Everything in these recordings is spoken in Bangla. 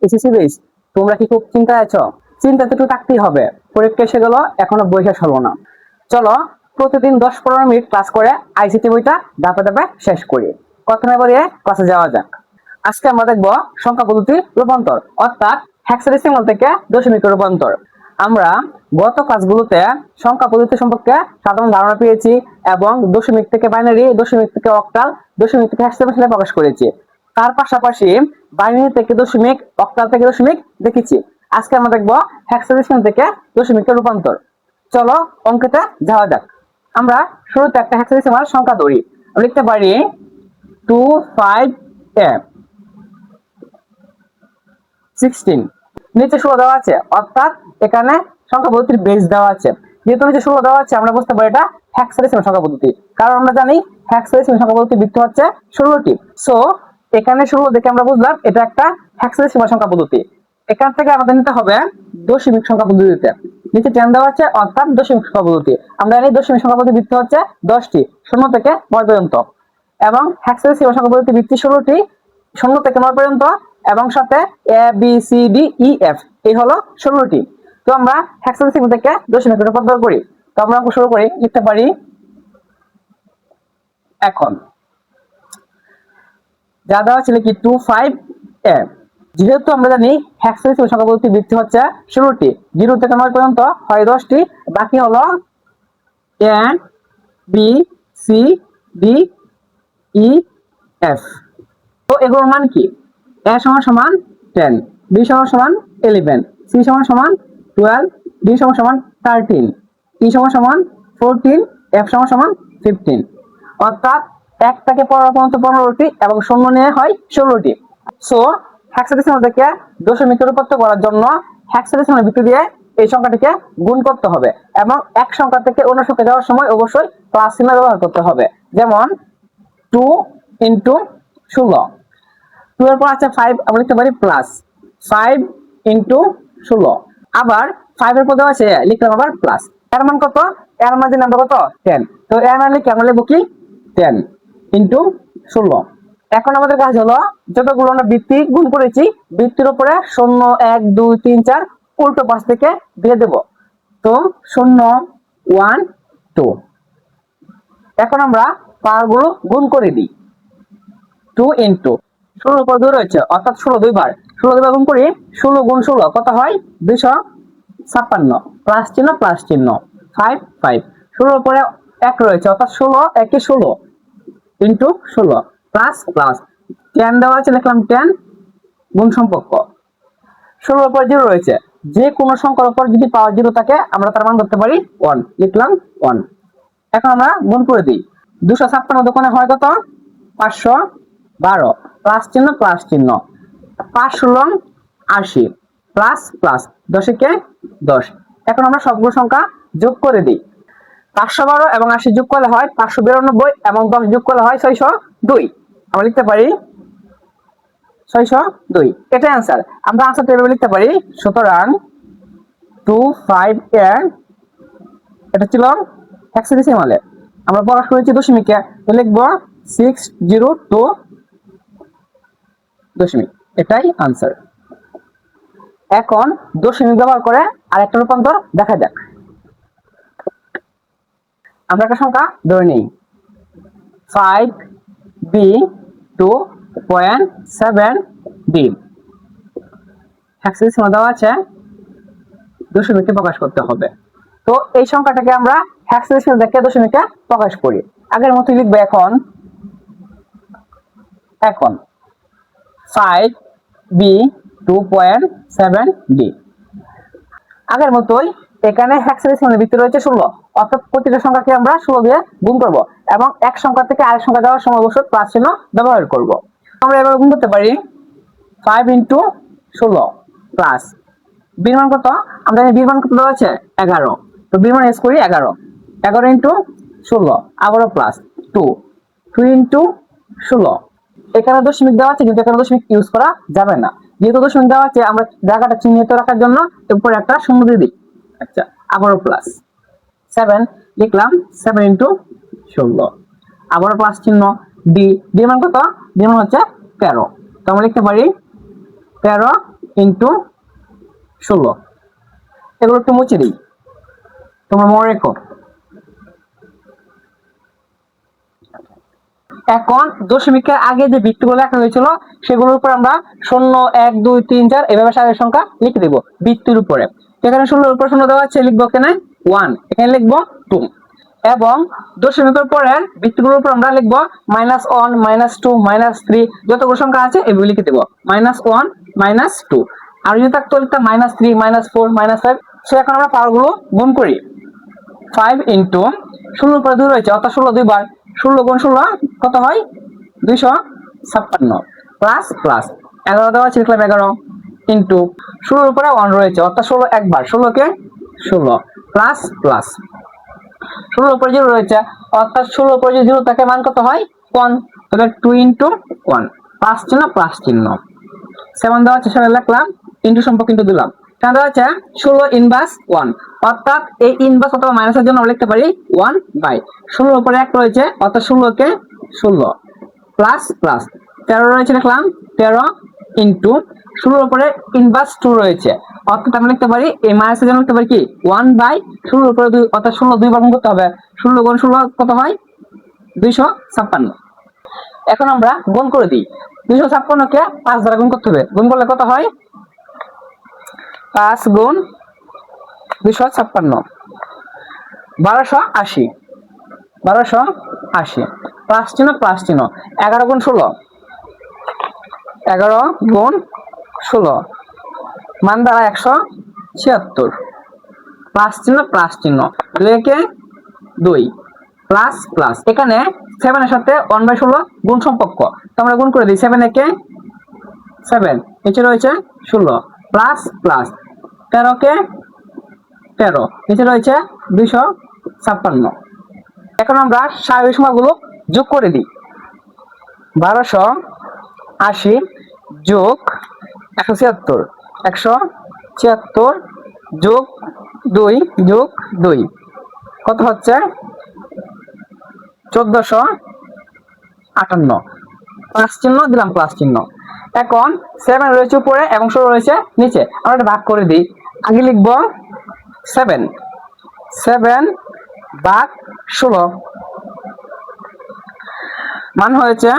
এসএসসি বেস, তোমরা কি খুব চিন্তায় আছো? চিন্তা তো একটু থাকতেই হবে, পরীক্ষা এসে গেল, এখনো বই শেষ হলো না। চলো প্রতিদিন 10-15 মিনিট ক্লাস করে আইসিটি বইটা ধাপে ধাপে শেষ করি। কথা না বলিয়ে ক্লাসে যাওয়া যাক। আজকে আমরা দেখবো সংখ্যা পদ্ধতি রূপান্তর, অর্থাৎ হেক্সাডেসিমাল থেকে দশমিক রূপান্তর। আমরা গত ক্লাসগুলোতে সংখ্যা পদ্ধতি সম্পর্কে সাধারণ ধারণা পেয়েছি এবং দশমিক থেকে বাইনারি, দশমিক থেকে অক্টাল, দশমিক থেকে হেক্সাডেসিমালে প্রকাশ করেছি। তার পাশাপাশি বাইনারি থেকে দশমিক, অক্টাল থেকে দশমিক দেখেছি। আজকে আমরা দেখবো হেক্সাডেসিমাল থেকে দশমিকের রূপান্তর। চলো অঙ্কেতে যাওয়া যাক। আমরা শুরুতে একটা হেক্সাডেসিমাল সংখ্যা ধরি, লিখতে পারি 2516। নিচে 16 দেওয়া আছে, অর্থাৎ এখানে সংখ্যা পদ্ধতির বেস দেওয়া আছে। যেহেতু নিচে 16 দেওয়া আছে, আমরা বুঝতে পারি এটা হেক্সাডেসিমাল সংখ্যা পদ্ধতি, কারণ আমরা জানি হেক্সাডেসিমাল সংখ্যা পদ্ধতি বৃত্ত হচ্ছে 16টি। সো এখানে 16 দেখে আমরা বুঝলাম এটা একটা হেক্সাডেসিমাল সংখ্যা পদ্ধতি। এখান থেকে আমাদের নিতে হবে দশমিক সংখ্যা পদ্ধতিতে। নিচে 10 দেওয়া আছে, অর্থাৎ দশমিক সংখ্যা পদ্ধতি। আমরা জানি দশমিক সংখ্যা পদ্ধতি বৃত্ত হচ্ছে 10টি, 0 থেকে 9 পর্যন্ত, এবং হেক্সাডেসিমাল সংখ্যা পদ্ধতি বৃত্তি 16টি, 0 থেকে 9 পর্যন্ত, এবং সাথে A B C D E F, এই হলো 16টি। তো আমরা হেক্সাডেসিমাল থেকে দশমিকে রূপান্তর করি। তো আমরা শুরু করি, লিখতে পারি এখন যা দেওয়া ছিল কি 25 এ। যেহেতু আমরা জানি হেক্সাডেসিমাল সংখ্যা পদ্ধতি বৃত্তি হচ্ছে 16টি, 0 থেকে 9 পর্যন্ত হয় 10টি, বাকি হলো A B C D E F. তো এগুলোর মান কি? এ সমান সমান 10, বি সমান সমান 11, সি সমান সমান 12, ডি সমান সমান 13, ই সমান সমান 14, এফ সমান সমান 15। অর্থাৎ 1 থেকে 15 পর্যন্ত 15টি এবং 0 নিয়ে হয় 16টি। সো হেক্সাডেসিমাল থেকে দশমিকে রূপান্তর করার জন্য হেক্সাডেসিমাল ভিত্তি দিয়ে এই সংখ্যাটিকে গুণ করতে হবে, এবং এক সংখ্যা থেকে অন্য সংখ্যা যাওয়ার সময় অবশ্যই প্লাস চিহ্ন ব্যবহার করতে হবে। যেমন 2 × 16, 2 এর পর আছে 5, আমরা লিখতে পারি প্লাস 5 × 16। আবার 5 এর পর দেওয়া আছে, লিখলাম আবার প্লাস। এর মান কত? এর মান দিলাম কত? 10। তো এর মান লিখে আমরা লিখব কি 10 × 16। এখন আমাদের কাজ হলো যতগুলো আমরা বৃত্তি গুণ করেছি, বৃত্তির উপরে 0 1 2 3 4 উল্টো পাশ থেকে দিয়ে দেব। তো 0 1 2। এখন আমরা পাওয়ারগুলো গুণ করে দিই। 2 × 16 উপর 2 রয়েছে, অর্থাৎ 16 দুইবার, 16 দুইবার গুণ করি, 16 × 16 কত হয়? 256, প্লাস চিহ্ন প্লাস চিহ্ন, 5 5। 16 উপরে 1 রয়েছে, অর্থাৎ 16 1 16 × 16 প্লাস প্লাস 10 দেওয়া আছে, লিখলাম 10 গুণ সম্পর্ক। 16 উপর 0 রয়েছে, যে কোনো সংখ্যার উপর যদি পাওয়ার 0 থাকে আমরা তার মান ধরতে পারি 1, লিখলাম 1। এখন আমরা গুণ করে দিই। 256 দোকানে হয় কত? 512, প্লাস চিহ্ন প্লাস চিহ্ন, 5 × 80 প্লাস প্লাস 10 × 10। এখন আমরা সবগুলো সংখ্যা যোগ করে দিই। 512 এবং 80 যোগ করলে হয় 592, এবং 10 যোগ করলে হয় 602। আমরা লিখতে পারি 602, এটাই आंसर। আমরা आंसरটা এভাবে লিখতে পারি। সুতরাং 25 এর, এটা ছিল হেক্সাডেসিমালে, আমরা প্রকাশ করেছি দশমিকে, তো লিখব 602 দশমিক, এটাই आंसर। এখন দশমিক ব্যবহার করে আরেকটা রূপান্তর দেখা যাক। আমরা একটা সংখ্যা ধরে নিই 5b2.7d। হেক্সাডেসিমাল দেওয়া আছে, দশমিকে প্রকাশ করতে হবে। তো এই সংখ্যাটাকে আমরা হেক্সাডেসিমাল থেকে দশমিকে প্রকাশ করি। আগের মতই লিখবে এখন 5b2.7d। আগের মতই এখানে হেক্সাডেসিমালের ভিতরে রয়েছে 16, অর্থাৎ প্রতিটা সংখ্যাকে আমরা 16 দিয়ে গুণ করব, এবং এক সংখ্যা থেকে আরেক সংখ্যা যাওয়ার সময় অবশ্যই প্লাস চিহ্ন ব্যবহার করব। আমরা এভাবে গুণ করতে পারি 5 × 16 প্লাস বির মান কত? আমরা জানি বির মান কত দেওয়া আছে? 11। তো বির মান এস করি 11, 11 × 16, আবারও প্লাস 2 × 16। এখানে দশমিক দেওয়া আছে, কিন্তু এখানে দশমিক ইউজ করা যাবে না, যেহেতু দশমিক দেওয়া আছে আমরা জায়গাটা চিহ্নিত রাখার জন্য উপরে একটা শূন্য দিয়ে দিই। আচ্ছা, আবারও প্লাস 7, লিখলাম 7 × 16, আবারও প্লাস চিহ্ন। ডি, ডি মান কত? ডি মান হচ্ছে 13, তো আমরা লিখতে পারি 13 ইন্টু 16। এগুলো একটু মুছে দিই, তোমরা মনে রেখো। এখন দশমিকের আগে যে বৃত্তগুলো লেখা হয়েছিল সেগুলোর উপর আমরা 0 1 2 3 4 এভাবে সারের সংখ্যা লিখে দেব বৃত্তের উপরে। এখানে 16 উপর 0 দেওয়া আছে, লিখবো এখানে 1, এখানে লিখবো 2। এবং দশমিকের পরের বৃত্তগুলোর উপর আমরা লিখবো -1 -2 -3 যতগুলো সংখ্যা আছে এগুলো লিখে দেব, -1 -2। আর যদি থাকতো লিখতাম -3 -4 -5। সো এখন আমরা পাওয়ারগুলো গুণ করি। 5 ইন্টু 16 উপরে 2 রয়েছে, অর্থাৎ 16 দুইবার, 16 গুণ 16 কত হয় 256 প্লাস প্লাস 11 দেওয়া আছে, লিখলাম 11 ইন্টু 16 উপরে 1 রয়েছে, অর্থাৎ 16 একবার, 16 কে 16 প্লাস প্লাস 16 উপরে 0 রয়েছে, অর্থাৎ 16 উপরে যদি 0 থাকে মান কত হয় 1, তাহলে 2 ইন্টু 1 প্লাস চিহ্ন 7 দেওয়া আছে, সেটা লিখলাম ইন্টু সম্পর্ক কিন্তু দিলাম। এখানে দেওয়া আছে 16 ইনভার্স 1, অর্থাৎ এই ইনভার্স অথবা মাইনাসের জন্য আমরা লিখতে পারি 1/16 উপরে 1 রয়েছে, অর্থাৎ 16 কে 16 প্লাস প্লাস 13 রয়েছে, লিখলাম 13 ইন্টু 16 উপরে ইনভার্স 2 রয়েছে, অর্থাৎ আমরা লিখতে পারি এই মাইনাসের জন্য লিখতে পারি কি 1/16 উপরে 2, অর্থাৎ 16 দুইবার গুণ করতে হবে, 16 গুণ 16 কত হয় 256। এখন আমরা গুণ করে দিই, 256 কে 5 দ্বারা গুণ করতে হবে, গুণ করলে কত হয় 5 গুণ 256 1280, 1280 প্লাস চিহ্ন 11 গুণ 16, 11 গুণ 16 মান দ্বারা 176 প্লাস চিহ্ন লেখে 2 প্লাস প্লাস, এখানে 7 এর সাথে 1/16 গুণ সম্পর্ক, তো আমরা গুণ করে দিই, 7 একে 7, নিচে রয়েছে 16 প্লাস প্লাস 13 কে 13, নিচে রয়েছে 256। এখন আমরা স্বাভাবিক সংখ্যাগুলো যোগ করে দিই, 1280 যোগ 176, 176 যোগ 2 যোগ 2 কত হচ্ছে 1458, প্লাস চিহ্ন দিলাম প্লাস চিহ্ন। এখন 7 রয়েছে উপরে এবং 16 রয়েছে নিচে, আমরা এটা ভাগ করে দিই। আগে লিখব 7 ভাগ 16 মান হয়েছে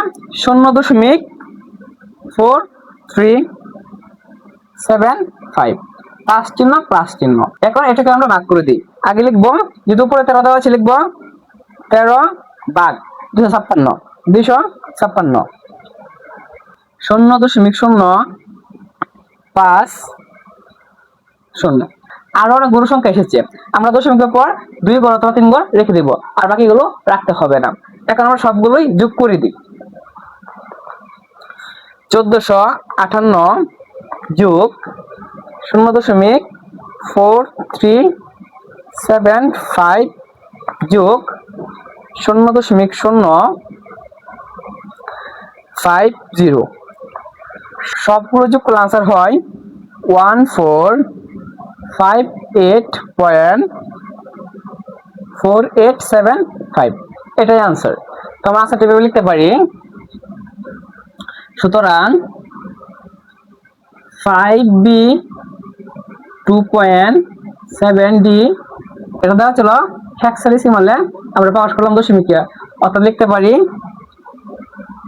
0.4375 প্লাস চিহ্ন। এখন এটাকে আমরা ভাগ করে দিই, আগে লিখবো যদি উপরে 13 দেওয়া আছে লিখবো 13 ভাগ 256, 0.050। আরো অনেক গুণ সংখ্যা এসেছে, আমরা দশমিকের পর 2 ঘর অথবা 3 ঘর রেখে দিব, আর বাকিগুলো রাখতে হবে না। এখন আমরা সবগুলোই যোগ করে দিই, 1458 যোগ 0.4375 যোগ 0.050, সবগুলো যোগ করলে আনসার হয় 1458.4875, এটাই আনসার। তো আমরা আনসারটা এভাবে লিখতে পারি, সুতরাং 5b 2.7d এটা দেওয়া ছিল হেক্সাডেসিমালে, আমরা প্রকাশ করলাম দশমিকে, অর্থাৎ লিখতে পারি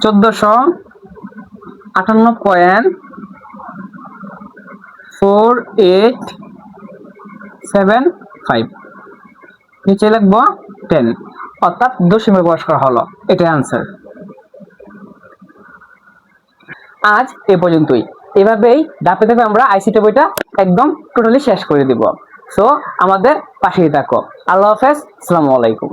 1458.4875, নিচে লিখবো 10, অর্থাৎ দশমিক প্রকাশ করা হলো, এটাই আনসার। আজ এ পর্যন্তই, এভাবেই ধাপে ধাপে আমরা আইসিটি বইটা একদম টোটালি শেষ করে দিব। সো আমাদের পাশেই থাকো। আল্লাহ হাফেজ, আসসালামু আলাইকুম।